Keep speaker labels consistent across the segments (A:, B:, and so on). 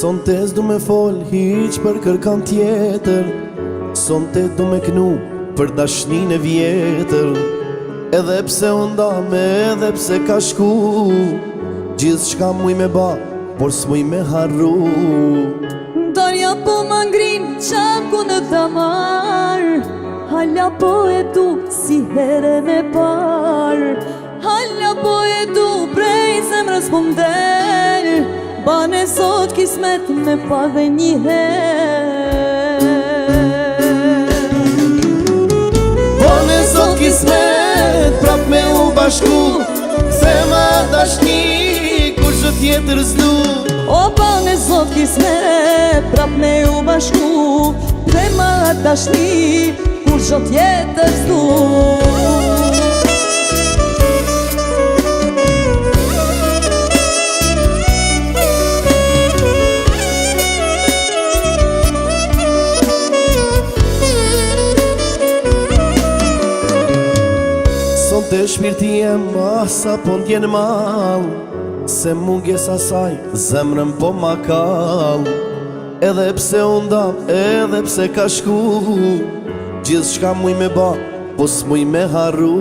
A: Sonte s'du me fol hiq për kërkan tjetër, sonte du me knu për dashnin e vjetër. Edhe pse undam, edhe pse ka shku, gjithë shka muj me ba, por s'muj me harru.
B: Darja po më ngrin qaku në damar, hala po e du si herën e par. Hala po e du prej zemrës po mdel, bane sot kismet me pa dhe një her.
A: Bane sot kismet prap me u bashku, thema dashni kur çdo tjetër s'du.
B: O bane sot kismet prap me u bashku, thema dashni kur çdo tjetër s'du.
A: Sonte shpirti jem asa po ndjen mal, se mungesa saj zemrën po ma kall. Edhe pse undam, edhe pse ka shku, gjithë shka muj me ba, po s'muj me harru.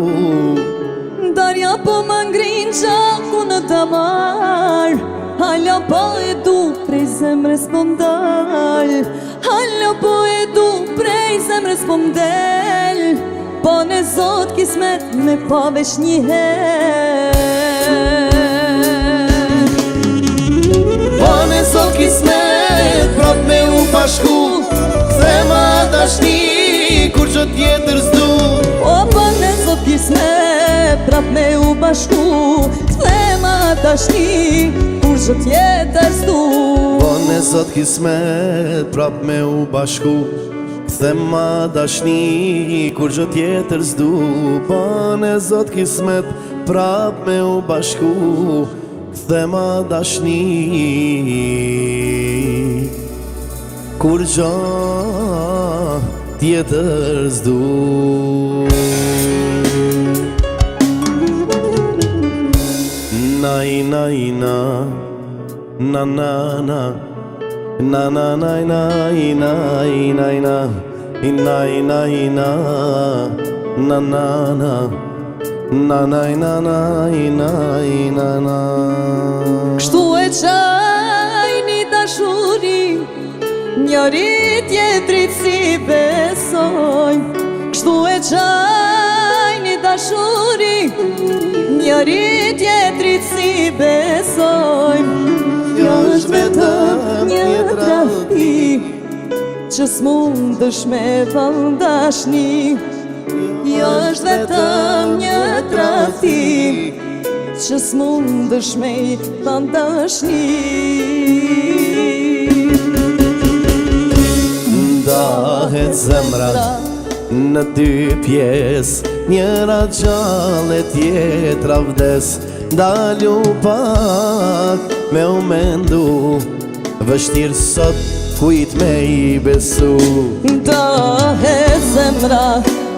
B: Darja po më ngrin qaku në damar, hala po e du prej zemrës po mdal. Hala po e du prej zemrës po mdel, po në zot kismet me pa vesh një her.
A: Po në zot kismet prap me u bashku, thema dashni kur çdo tjetër s'du.
B: O po në zot kismet prap me u bashku, thema dashni kur çdo tjetër s'du.
A: Po në zot kismet prap me u bashku, thema dashni kur çdo tjetër s'du. Po në zot kismet prap me u bashku, thema dashni kur çdo tjetër s'du. Na na na na na na na na na na na na na na na na.
B: Kështu e qajni dashuri, njëri tjetrit si besojmë. Kështu e qajni dashuri, njëri tjetrit si besojmë.
A: Jo është vetëm
B: një tradhti që s'mundësh me vëndashni. Jo është vetëm një tradhti që s'mundësh me vëndashni.
A: Ndahet zemra në dy pjesë, njëra gjallë e tjetra vdes. Ndalu pak me u mendu, vështirë sot kujt me i besu.
B: Ndahet zemra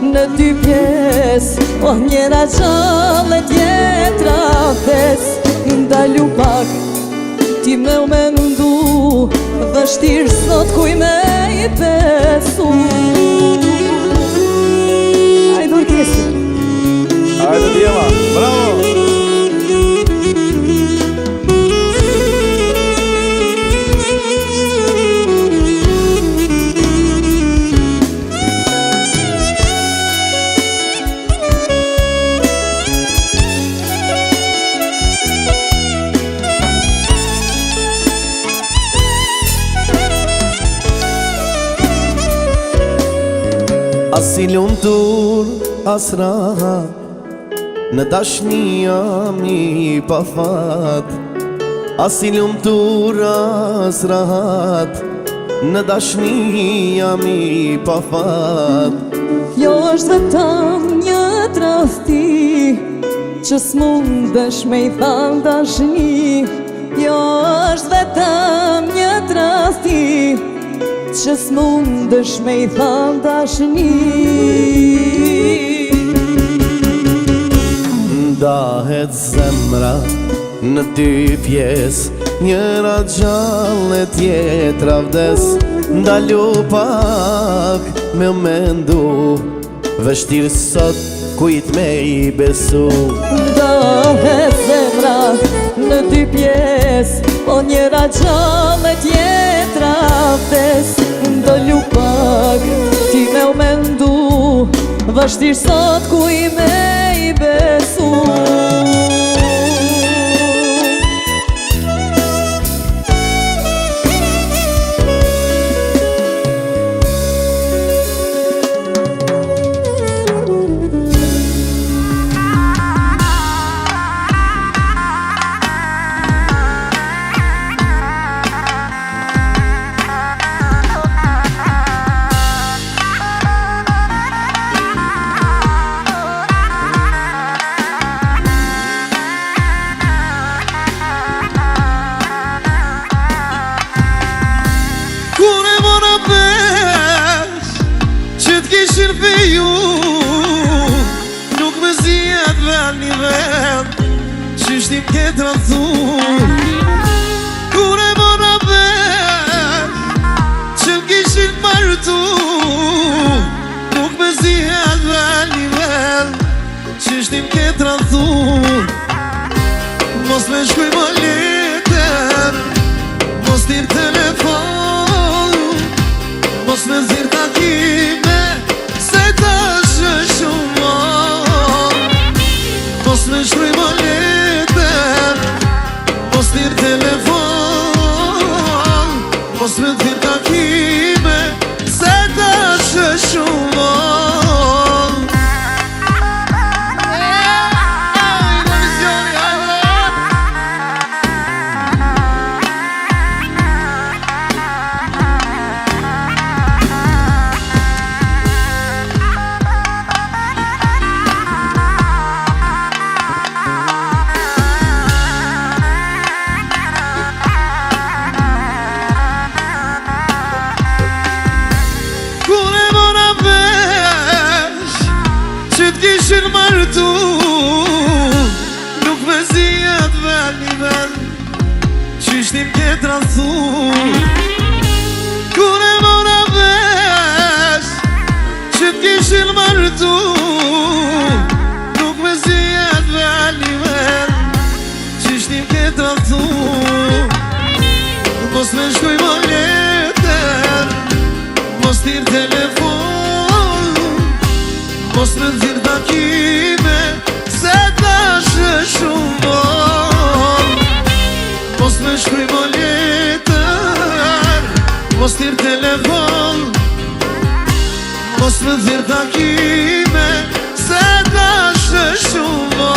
B: në dy pjesë, o njëra gjallë e tjetra vdes. Ndalu pak ti me u mendu, vështirë sot kujt me i besu. Hajde orkestër.
A: Hajde djema, bravo! As i lumtur, as rahat, në dashnia mi pa fat. As i lumtur, as rahat, në dashnia mi pa fat.
B: Jo është vetëm një tradhti që s'mundesh me i thanë dashni. Jo është vetëm një tradhti që s'mundesh me i thanë dashni.
A: Ndahet zemra në dy pjesë, njëra gjallë e tjetra vdes. Ndalu pak me mendu, vështirë sot kujt me i besu.
B: Ndahet zemra në dy pjesë, po njëra gjallë e tjetra vdes. Ndalu pak ti me u mendu, vështirë sot kujt me i besu.
A: Nuk me zjet vel një vend që shtim këtë rëthur. Kur e mora vesh që m'kishin martu, nuk me zjet vel një vend që shtim këtë rëthur. Mos me shkuj më letër, mos t'ir telefon, mos me zirë takime, se ta shë shumë. Mos me shkruj më letër, mos t'ir telefon, mos me t'ir takime, se ta shë shumë. Kishin martu, nuk me zjet vel një vend që shtim këtë rëthur. Kur e mora vesh që t'kishin martu, nuk me zjet vel një vend që shtim këtë rëthur. Mos me shkuj më letër, mos t'ir telefon, mos me t'ir takime, se ta shë shumë. Mos me shkruj më letër, mos t'ir telefon, mos me t'ir takime, se ta shë shumë.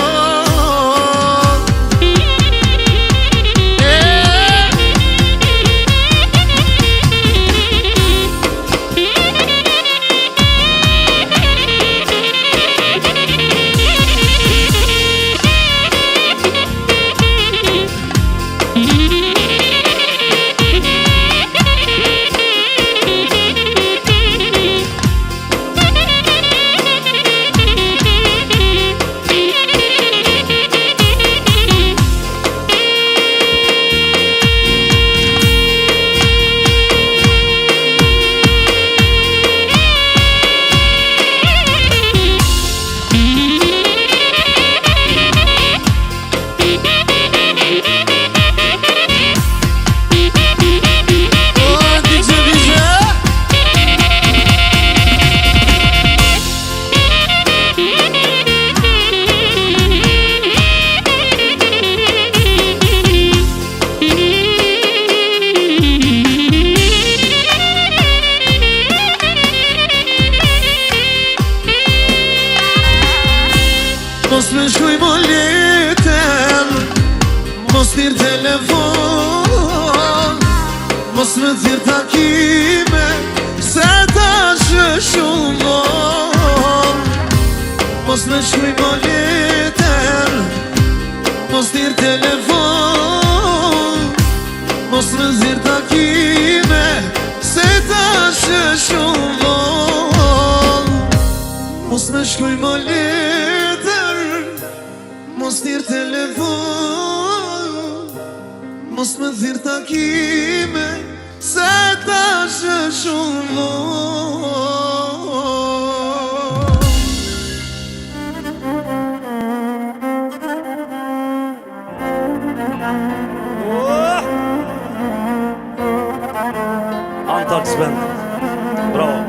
A: Mos me shkuj më letër, mos t'ir telefon, mos me t'ir takime, se ta shë shumë. Mos me shkuj më letër, mos t'ir telefon, mos me t'ir takime, se ta shë shumë. Mos me shkuj më letër, mos t'ir telefon, Mos më thirr takime, se tash është shumë vonë.
C: Antax Band. Bravo.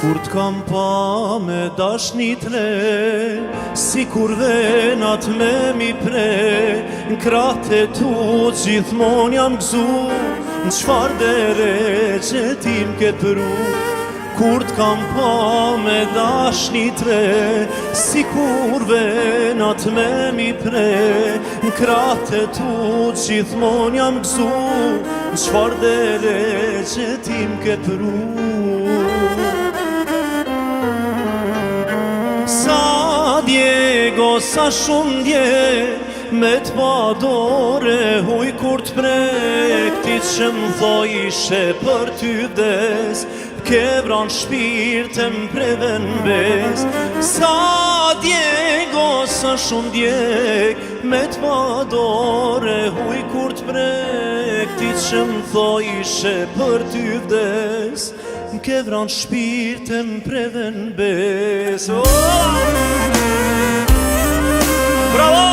A: Kur t'kam pa me dashnit re, si kur venat me mi pre, n'krat e tu gjithmon jam gzu, n'qfar dere që ti m'ket përu. Kur t'kam pa me dashnit re, si kur venat me mi pre, n'krat e tu gjithmon jam gzu, n'qfar dere që ti m'ket përu. Sa Diego, sa shumë dje, me t'pa dore huj kur t'prek, ti që m'thoj ishe për ty des, ke vran shpirtë m'preven bes. Sa Diego, sa shumë dje, me t'pa dore huj kur t'prek, ti që m'thoj ishe për ty des, ke vran shpirtë m'preven bes.
C: Bravo!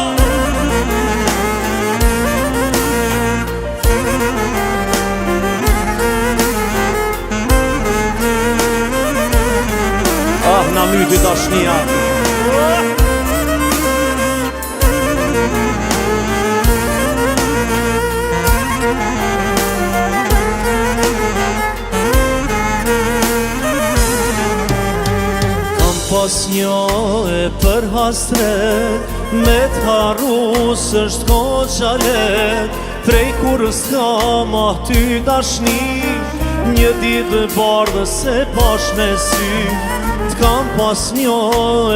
C: Ah, na myti dashnia.
A: Pas një e për hasret, me t'harru s'është ko qalet, prej kur s'kam aty dashni, një ditë bardhë se pash me sy. T'kam pas një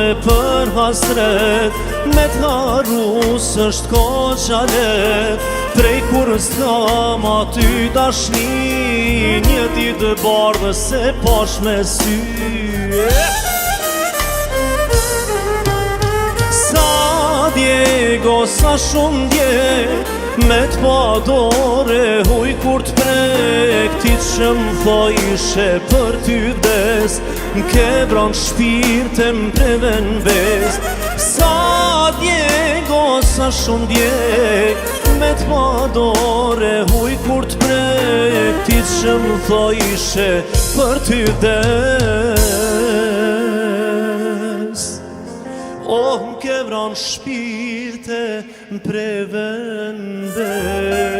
A: e për hasret, me t'harru s'është ko qalet, prej kur s'kam aty dashni, një ditë bardhë se pash me sy. Diego, sa shumë dje, me t'pa dore huj kur t'prek, ti që m'thoj ishe për ty des, m'ke vran shpirtë m'preven bes. Sa Diego, sa shumë dje, me t'pa dore huj kur t'prek, ti që m'thoj ishe për ty des. Oh, m'ke vran shpirtë m'preven bes.